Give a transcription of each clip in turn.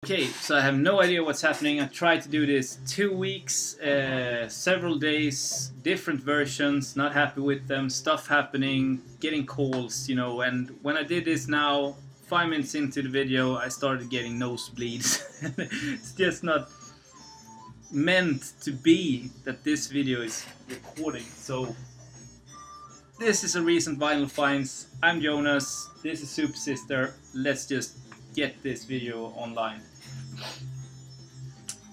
Okay, so I have no idea what's happening. I tried to do this 2 weeks, several days, different versions, not happy with them, stuff happening, getting calls, and when I did this now, 5 minutes into the video, I started getting nosebleeds. It's just not meant to be that this video is recording. So this is a recent Vinyl Finds. I'm Jonas, this is Super Sister. Let's just get this video online.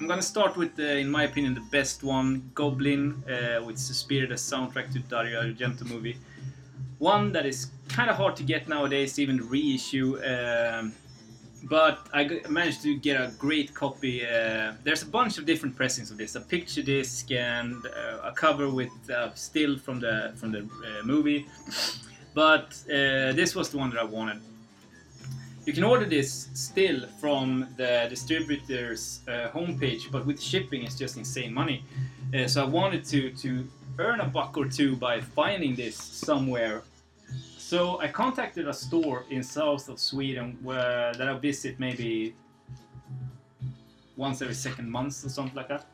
I'm gonna start with, in my opinion, the best one, Goblin, with Suspiria, as soundtrack to Dario Argento movie. One that is kind of hard to get nowadays, even the reissue, but I managed to get a great copy. There's a bunch of different pressings of this, a picture disc and a cover with still from the movie, but this was the one that I wanted. You can order this still from the distributor's homepage, but with shipping it's just insane money. So I wanted to earn a buck or two by finding this somewhere. So I contacted a store in south of Sweden that I visit maybe once every second month or something like that.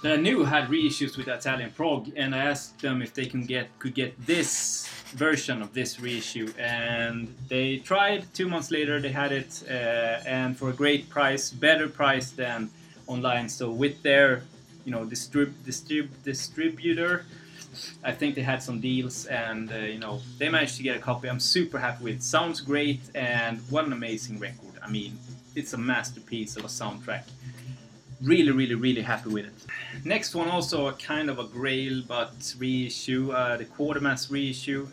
That I knew had reissues with Italian prog, and I asked them if they could get this version of this reissue, and they tried. 2 months later they had it, and for a great price, better price than online. So with their distributor, I think they had some deals, and they managed to get a copy. I'm super happy with it. Sounds great, and what an amazing record. I mean, it's a masterpiece of a soundtrack. Really, really, really happy with it. Next one, also a kind of a grail, but reissue, the Quatermass reissue.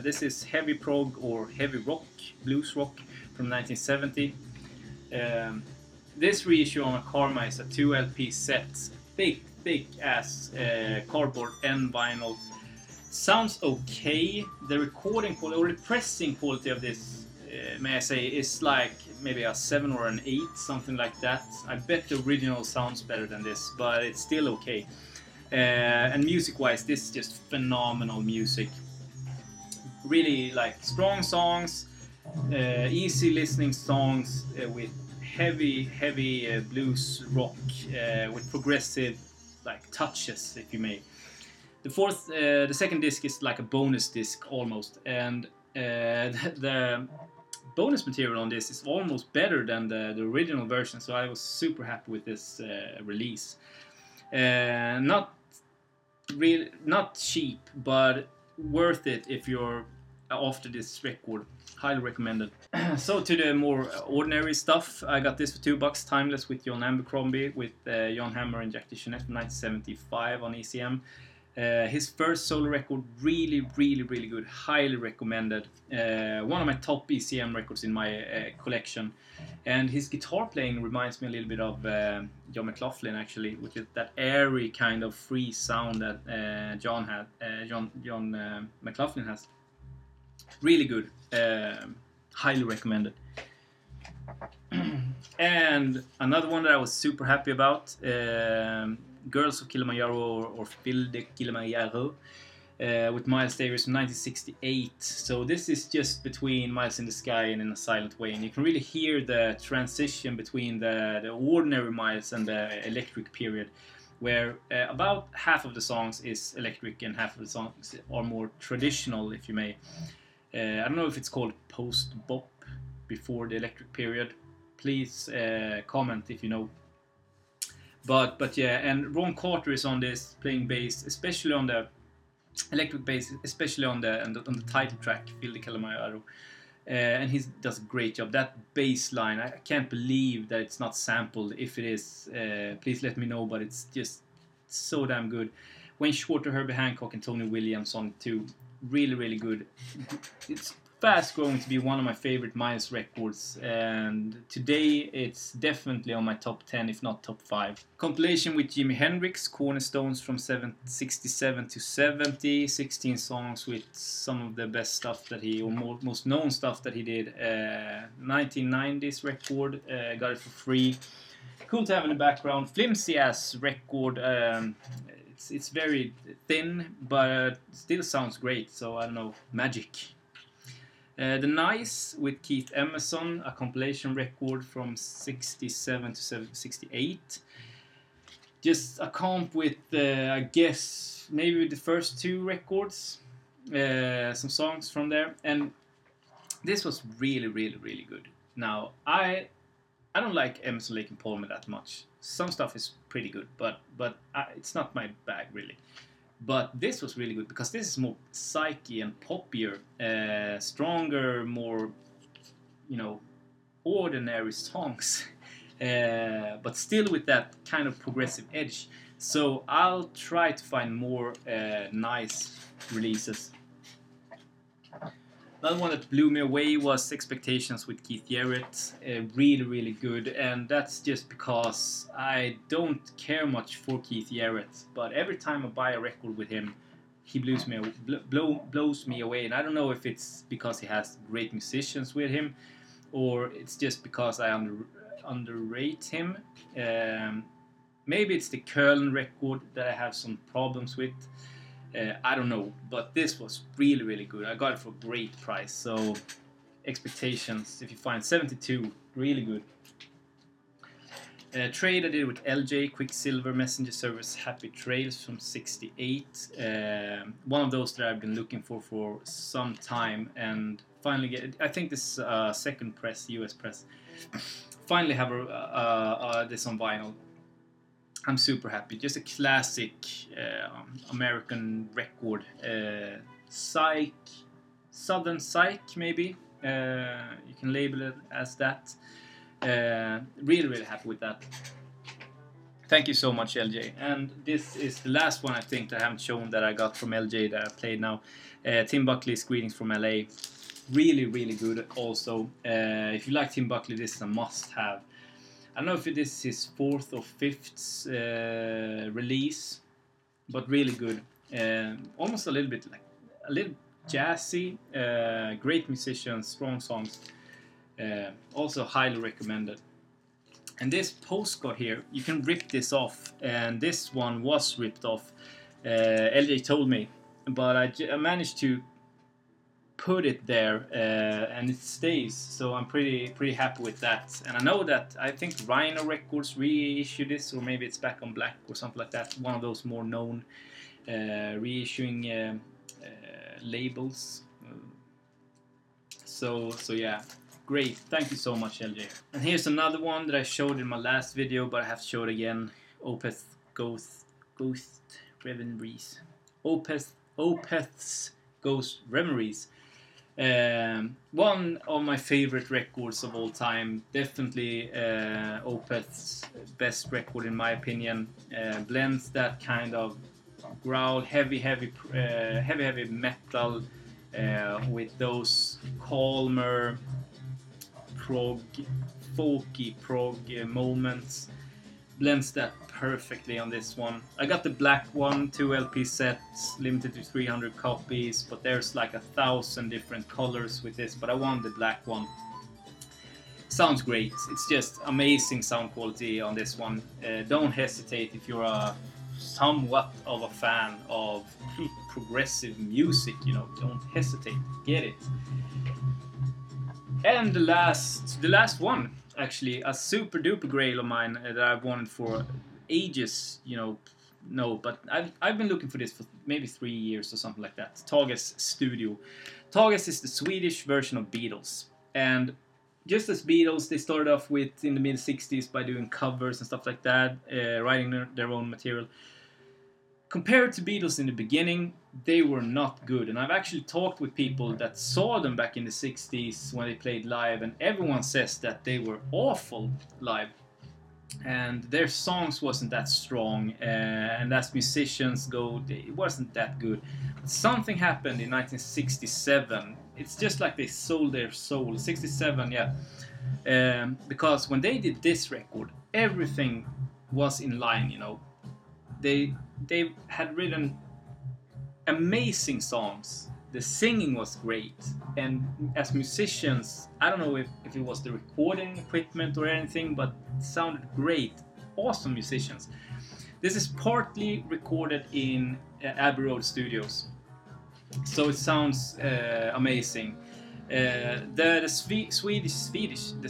This is heavy prog or heavy rock, blues rock from 1970. This reissue on a Karma is a 2 LP set, thick ass cardboard and vinyl. Sounds okay. The recording quality or the pressing quality of this, may I say, is like maybe a 7 or an 8, something like that. I bet the original sounds better than this, but it's still okay. And music-wise, this is just phenomenal music. Really like strong songs, easy listening songs with heavy blues rock with progressive like touches, if you may. The second disc is like a bonus disc almost, and the bonus material on this is almost better than the original version, so I was super happy with this release. Not cheap, but worth it if you're after this record. Highly recommended. So to the more ordinary stuff, I got this for $2. Timeless with John Abercrombie, with Jon Hammer and Jack DeJohnette from 1975 on ECM. His first solo record, really good, highly recommended. One of my top ECM records in my collection, and his guitar playing reminds me a little bit of John McLaughlin, actually, with that airy kind of free sound that John McLaughlin has. Really good, highly recommended. And another one that I was super happy about, Girls of Kilimanjaro or Phil de Kilimanjaro, with Miles Davis from 1968. So this is just between Miles in the Sky and In a Silent Way, and you can really hear the transition between the ordinary Miles and the electric period, where about half of the songs is electric and half of the songs are more traditional, if you may. I don't know if it's called post-bop, before the electric period. Please comment if you know. But yeah, and Ron Carter is on this playing bass, especially on the electric bass, especially on the title track, Phil de Kilimanjaro, and he does a great job. That bass line, I can't believe that it's not sampled. If it is, please let me know. But it's just so damn good. Wayne Shorter, Herbie Hancock, and Tony Williams on it too. Really good. It's fast growing to be one of my favorite Miles records, and today it's definitely on my top 10, if not top 5. Compilation with Jimi Hendrix, Cornerstones from 67 to 70, 16 songs with some of the best stuff that he, or most known stuff that he did. 1990s record, got it for free. Cool to have in the background. Flimsy ass record. It's very thin, but still sounds great. So I don't know, magic. The Nice with Keith Emerson, a compilation record from 67 to 68. Just a comp with, I guess, maybe the first 2 records, some songs from there, and this was really, really, really good. Now, I don't like Emerson, Lake and Palmer that much. Some stuff is pretty good, but it's not my bag really. But this was really good because this is more psyche and poppier, stronger, more, ordinary songs, but still with that kind of progressive edge. So I'll try to find more nice releases. Another one that blew me away was Expectations with Keith Jarrett. Really, really good, and that's just because I don't care much for Keith Jarrett, but every time I buy a record with him, he blows me away, and I don't know if it's because he has great musicians with him, or it's just because I underrate him. Maybe it's the Köln record that I have some problems with. I don't know, but this was really, really good. I got it for a great price. So, Expectations, if you find 72, really good. Trade I did with LJ, Quicksilver, Messenger Service, Happy Trails from 68. One of those that I've been looking for some time, and finally get it. I think this second press, US press. Finally have this on vinyl. I'm super happy. Just a classic American record. Psych, Southern Psych, maybe. You can label it as that. Really, really happy with that. Thank you so much, LJ. And this is the last one I think that I haven't shown that I got from LJ that I played now. Tim Buckley's Greetings from LA. Really, really good also. If you like Tim Buckley, this is a must-have. I don't know if this is his 4th or 5th release, but really good. Almost a little bit jazzy. Great musicians, strong songs. Also highly recommended. And this postcard here, you can rip this off, and this one was ripped off. LJ told me, but I managed to put it there, and it stays, so I'm pretty happy with that. And I know that I think Rhino Records reissued this, or maybe it's Back on Black or something like that, one of those more known reissuing labels. So yeah, great, thank you so much, LJ. And here's another one that I showed in my last video, but I have to show it again. Opeth Ghost Reveries. Opeth's Ghost Reveries. One of my favorite records of all time, definitely Opeth's best record in my opinion. Blends that kind of growl, heavy metal with those calmer folky prog moments. Blends that perfectly on this one. I got the black one, 2 LP sets, limited to 300 copies, but there's like 1,000 different colors with this, but I want the black one. Sounds great. It's just amazing sound quality on this one. Don't hesitate if you're somewhat of a fan of progressive music, don't hesitate, get it. And the last one, actually, a super duper grail of mine that I've wanted for ages, but I've been looking for this for maybe 3 years or something like that. Tages Studio. Tages is the Swedish version of Beatles, and just as Beatles, they started off with in the mid 60s by doing covers and stuff like that, writing their own material. Compared to Beatles in the beginning, they were not good, and I've actually talked with people that saw them back in the 60s when they played live, and everyone says that they were awful live, and their songs wasn't that strong, and as musicians go, it wasn't that good. But something happened in 1967. It's just like they sold their soul. 67, yeah, because when they did this record, everything was in line, They had written amazing songs. The singing was great, and as musicians, I don't know if it was the recording equipment or anything, but it sounded great. Awesome musicians. This is partly recorded in Abbey Road Studios, so it sounds amazing. The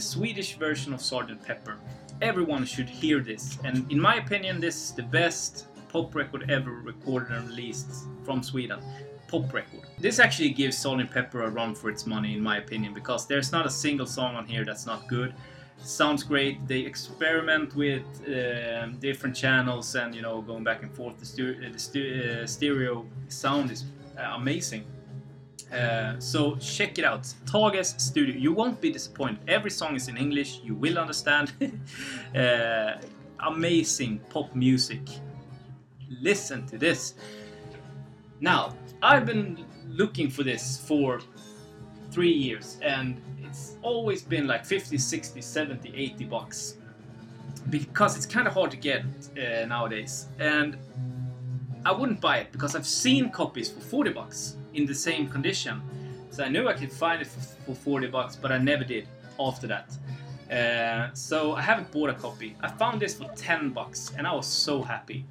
Swedish version of Sgt. Pepper. Everyone should hear this, and in my opinion, this is the best pop record ever recorded and released from Sweden. Pop record. This actually gives Sgt. Pepper a run for its money, in my opinion, because there's not a single song on here that's not good. It sounds great. They experiment with different channels and, you know, going back and forth. The stereo sound is amazing. So check it out. Tages Studio. You won't be disappointed. Every song is in English. You will understand. Amazing pop music. Listen to this. Now, I've been looking for this for 3 years, and it's always been like 50, 60, 70, 80 bucks. Because it's kind of hard to get nowadays. And I wouldn't buy it because I've seen copies for 40 bucks in the same condition. So I knew I could find it for 40 bucks, but I never did after that. So I haven't bought a copy. I found this for 10 bucks and I was so happy.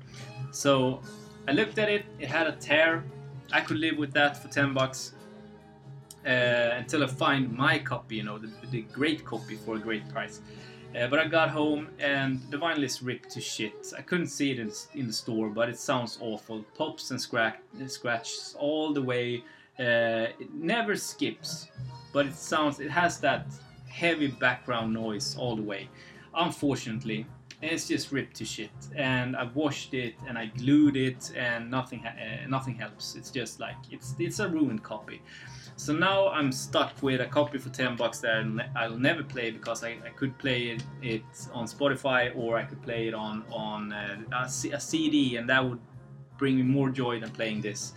So I looked at it, it had a tear. I could live with that for 10 bucks until I find my copy, you know, the great copy for a great price. But I got home and the vinyl is ripped to shit. I couldn't see it in the store, but it sounds awful. Pops and scratches all the way. It never skips, but it has that heavy background noise all the way. Unfortunately, it's just ripped to shit. And I washed it and I glued it, and nothing helps. It's just like it's a ruined copy. So now I'm stuck with a copy for 10 bucks that I'll never play, because I could play it on Spotify, or I could play it on a CD, and that would bring me more joy than playing this.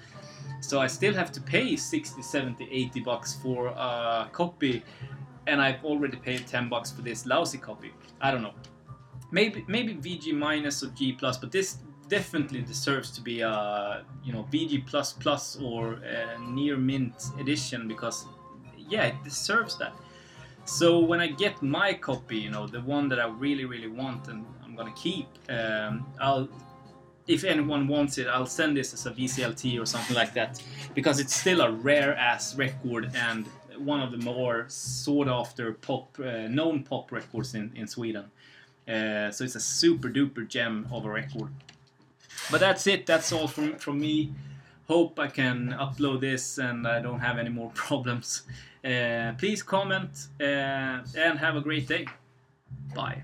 So I still have to pay 60, 70, 80 bucks for a copy, and I've already paid 10 bucks for this lousy copy. I don't know. Maybe VG minus or G plus, but this definitely deserves to be a, you know, VG plus plus or near mint edition, because yeah, it deserves that. So when I get my copy, you know, the one that I really want and I'm gonna keep, if anyone wants it, I'll send this as a VCLT or something like that, because it's still a rare ass record and one of the more sought after known pop records in Sweden. So it's a super duper gem of a record. But that's it. That's all from me. Hope I can upload this and I don't have any more problems. Please comment and have a great day. Bye.